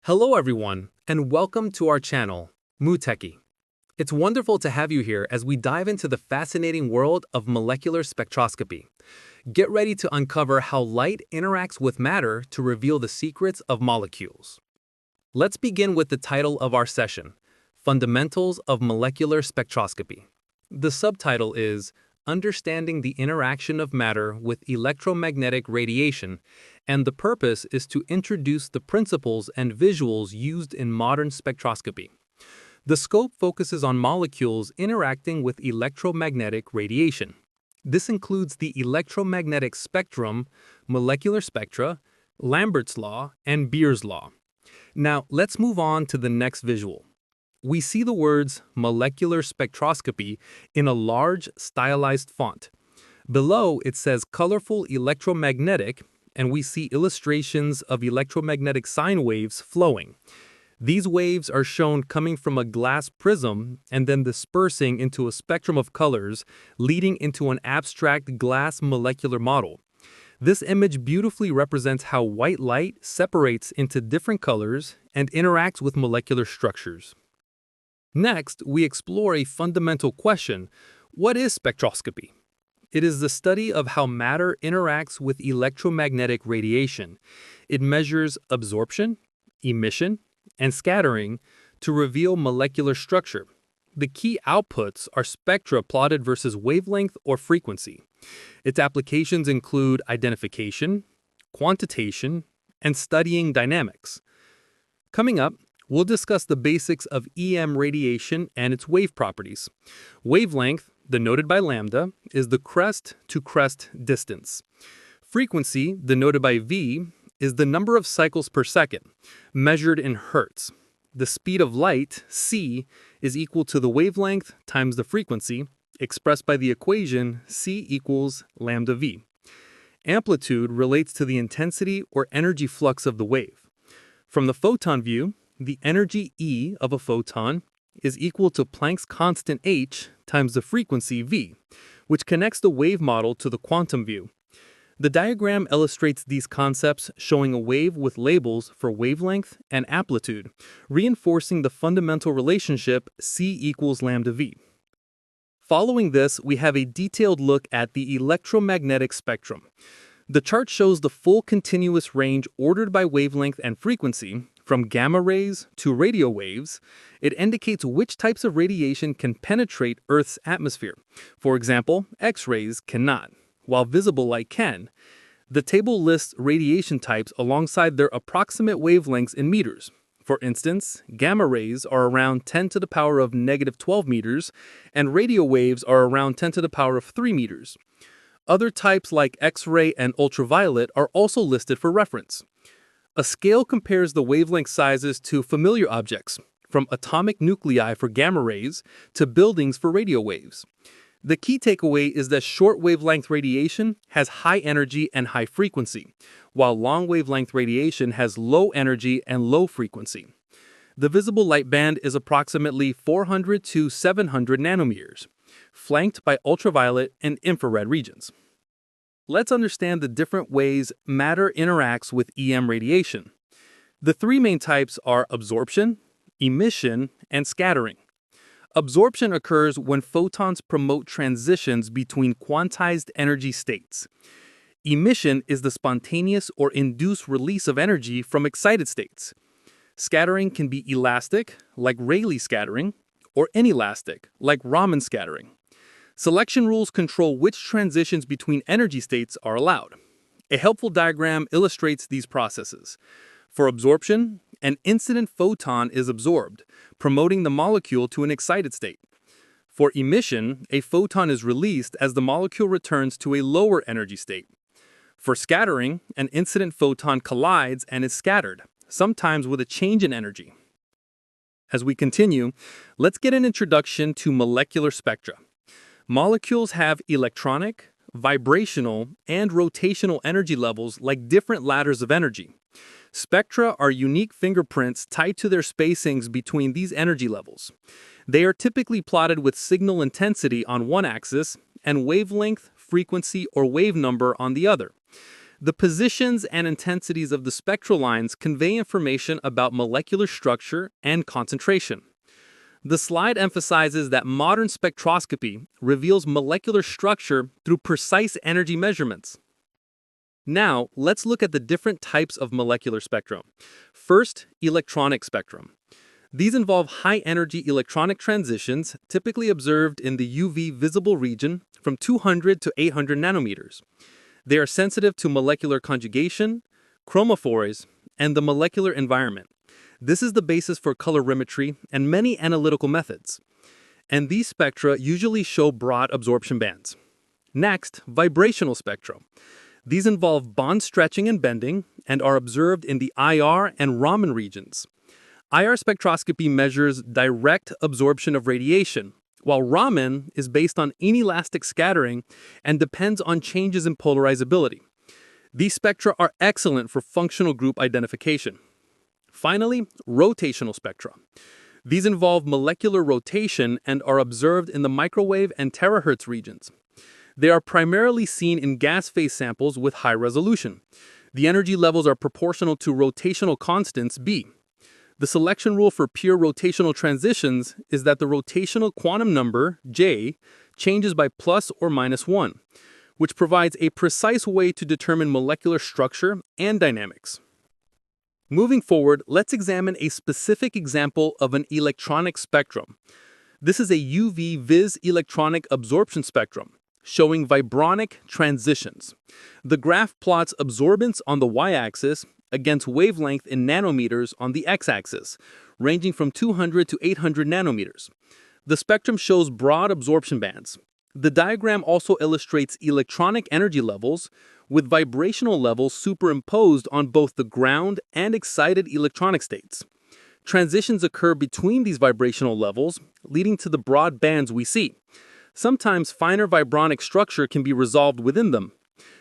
Hello everyone, and welcome to our channel, MooTechie. It's wonderful to have you here as we dive into the fascinating world of molecular spectroscopy. Get ready to uncover how light interacts with matter to reveal the secrets of molecules. Let's begin with the title of our session, Fundamentals of Molecular Spectroscopy. The subtitle is Understanding the Interaction of Matter with Electromagnetic Radiation, and the purpose is to introduce the principles and visuals used in modern spectroscopy. The scope focuses on molecules interacting with electromagnetic radiation. This includes the electromagnetic spectrum, molecular spectra, Lambert's Law, and Beer's Law. Now, let's move on to the next visual. We see the words molecular spectroscopy in a large, stylized font. Below, it says colorful electromagnetic, and we see illustrations of electromagnetic sine waves flowing. These waves are shown coming from a glass prism and then dispersing into a spectrum of colors, leading into an abstract glass molecular model. This image beautifully represents how white light separates into different colors and interacts with molecular structures. Next, we explore a fundamental question: what is spectroscopy? It is the study of how matter interacts with electromagnetic radiation. It measures absorption, emission, and scattering to reveal molecular structure. The key outputs are spectra plotted versus wavelength or frequency. Its applications include identification, quantitation, and studying dynamics. Coming up, we'll discuss the basics of EM radiation and its wave properties. Wavelength, denoted by lambda, is the crest-to-crest distance. Frequency, denoted by V, is the number of cycles per second, measured in hertz. The speed of light, c, is equal to the wavelength times the frequency, expressed by the equation c equals lambda v. Amplitude relates to the intensity or energy flux of the wave. From the photon view, the energy E of a photon is equal to Planck's constant h times the frequency v, which connects the wave model to the quantum view. The diagram illustrates these concepts, showing a wave with labels for wavelength and amplitude, reinforcing the fundamental relationship c equals lambda v. Following this, we have a detailed look at the electromagnetic spectrum. The chart shows the full continuous range ordered by wavelength and frequency. From gamma rays to radio waves. It indicates which types of radiation can penetrate Earth's atmosphere. For example, X-rays cannot, while visible light can. The table lists radiation types alongside their approximate wavelengths in meters. For instance, gamma rays are around 10 to the power of negative 12 meters, and radio waves are around 10 to the power of 3 meters. Other types like X-ray and ultraviolet are also listed for reference. A scale compares the wavelength sizes to familiar objects, from atomic nuclei for gamma rays to buildings for radio waves. The key takeaway is that short wavelength radiation has high energy and high frequency, while long wavelength radiation has low energy and low frequency. The visible light band is approximately 400 to 700 nanometers, flanked by ultraviolet and infrared regions. Let's understand the different ways matter interacts with EM radiation. The three main types are absorption, emission, and scattering. Absorption occurs when photons promote transitions between quantized energy states. Emission is the spontaneous or induced release of energy from excited states. Scattering can be elastic, like Rayleigh scattering, or inelastic, like Raman scattering. Selection rules control which transitions between energy states are allowed. A helpful diagram illustrates these processes. For absorption, an incident photon is absorbed, promoting the molecule to an excited state. For emission, a photon is released as the molecule returns to a lower energy state. For scattering, an incident photon collides and is scattered, sometimes with a change in energy. As we continue, let's get an introduction to molecular spectra. Molecules have electronic, vibrational, and rotational energy levels like different ladders of energy. Spectra are unique fingerprints tied to their spacings between these energy levels. They are typically plotted with signal intensity on one axis and wavelength, frequency, or wave number on the other. The positions and intensities of the spectral lines convey information about molecular structure and concentration. The slide emphasizes that modern spectroscopy reveals molecular structure through precise energy measurements. Now, let's look at the different types of molecular spectrum. First, electronic spectrum. These involve high-energy electronic transitions typically observed in the UV visible region from 200 to 800 nanometers. They are sensitive to molecular conjugation, chromophores, and the molecular environment. This is the basis for colorimetry and many analytical methods. And these spectra usually show broad absorption bands. Next, vibrational spectra. These involve bond stretching and bending and are observed in the IR and Raman regions. IR spectroscopy measures direct absorption of radiation, while Raman is based on inelastic scattering and depends on changes in polarizability. These spectra are excellent for functional group identification. Finally, rotational spectra. These involve molecular rotation and are observed in the microwave and terahertz regions. They are primarily seen in gas phase samples with high resolution. The energy levels are proportional to rotational constants B. The selection rule for pure rotational transitions is that the rotational quantum number, J, changes by plus or minus 1, which provides a precise way to determine molecular structure and dynamics. Moving forward, let's examine a specific example of an electronic spectrum. This is a UV vis electronic absorption spectrum, showing vibronic transitions. The graph plots absorbance on the y-axis against wavelength in nanometers on the x-axis, ranging from 200 to 800 nanometers. The spectrum shows broad absorption bands. The diagram also illustrates electronic energy levels, with vibrational levels superimposed on both the ground and excited electronic states. Transitions occur between these vibrational levels, leading to the broad bands we see. Sometimes finer vibronic structure can be resolved within them.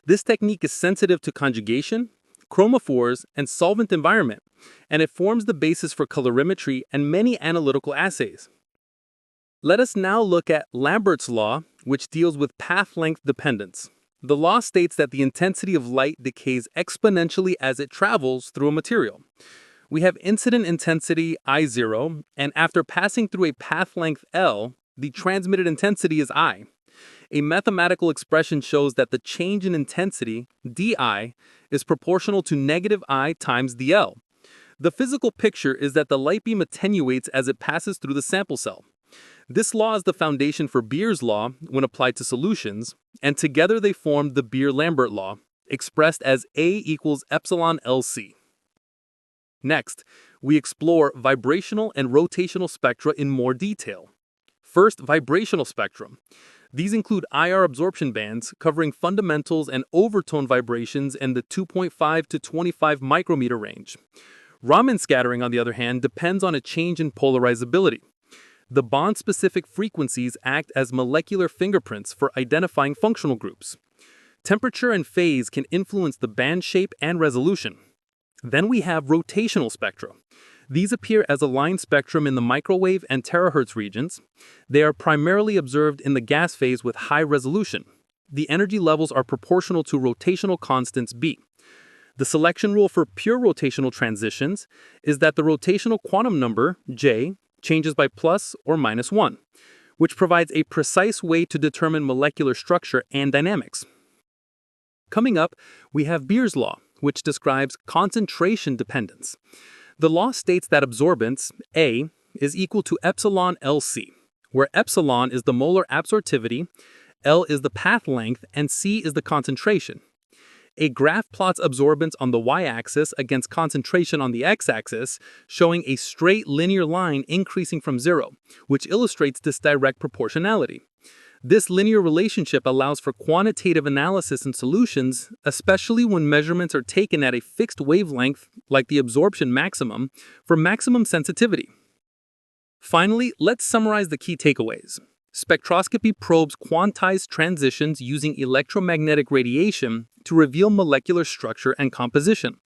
This technique is sensitive to conjugation, chromophores, and solvent environment, and it forms the basis for colorimetry and many analytical assays. Let us now look at Lambert's Law, which deals with path length dependence. The law states that the intensity of light decays exponentially as it travels through a material. We have incident intensity I0, and after passing through a path length L, the transmitted intensity is I. A mathematical expression shows that the change in intensity, dI, is proportional to negative I times dL. The physical picture is that the light beam attenuates as it passes through the sample cell. This law is the foundation for Beer's law when applied to solutions, and together they form the Beer-Lambert law, expressed as A equals epsilon LC. Next, we explore vibrational and rotational spectra in more detail. First, vibrational spectrum. These include IR absorption bands covering fundamentals and overtone vibrations in the 2.5 to 25 micrometer range. Raman scattering, on the other hand, depends on a change in polarizability. The bond-specific frequencies act as molecular fingerprints for identifying functional groups. Temperature and phase can influence the band shape and resolution. Then we have rotational spectra. These appear as a line spectrum in the microwave and terahertz regions. They are primarily observed in the gas phase with high resolution. The energy levels are proportional to rotational constants B. The selection rule for pure rotational transitions is that the rotational quantum number, J, changes by plus or minus 1, which provides a precise way to determine molecular structure and dynamics. Coming up, we have Beer's law, which describes concentration dependence. The law states that absorbance, A, is equal to epsilon LC, where epsilon is the molar absorptivity, L is the path length, and C is the concentration. A graph plots absorbance on the y-axis against concentration on the x-axis, showing a straight linear line increasing from 0, which illustrates this direct proportionality. This linear relationship allows for quantitative analysis in solutions, especially when measurements are taken at a fixed wavelength, like the absorption maximum, for maximum sensitivity. Finally, let's summarize the key takeaways. Spectroscopy probes quantized transitions using electromagnetic radiation to reveal molecular structure and composition.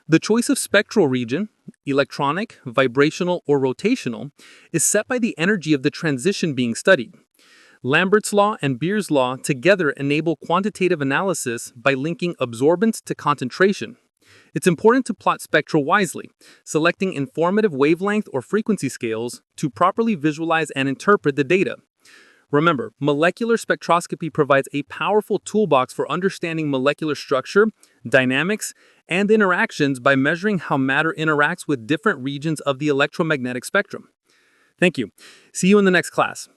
The choice of spectral region, electronic, vibrational, or rotational, is set by the energy of the transition being studied. Lambert's law and Beer's law together enable quantitative analysis by linking absorbance to concentration. It's important to plot spectra wisely, selecting informative wavelength or frequency scales to properly visualize and interpret the data. Remember, molecular spectroscopy provides a powerful toolbox for understanding molecular structure, dynamics, and interactions by measuring how matter interacts with different regions of the electromagnetic spectrum. Thank you. See you in the next class.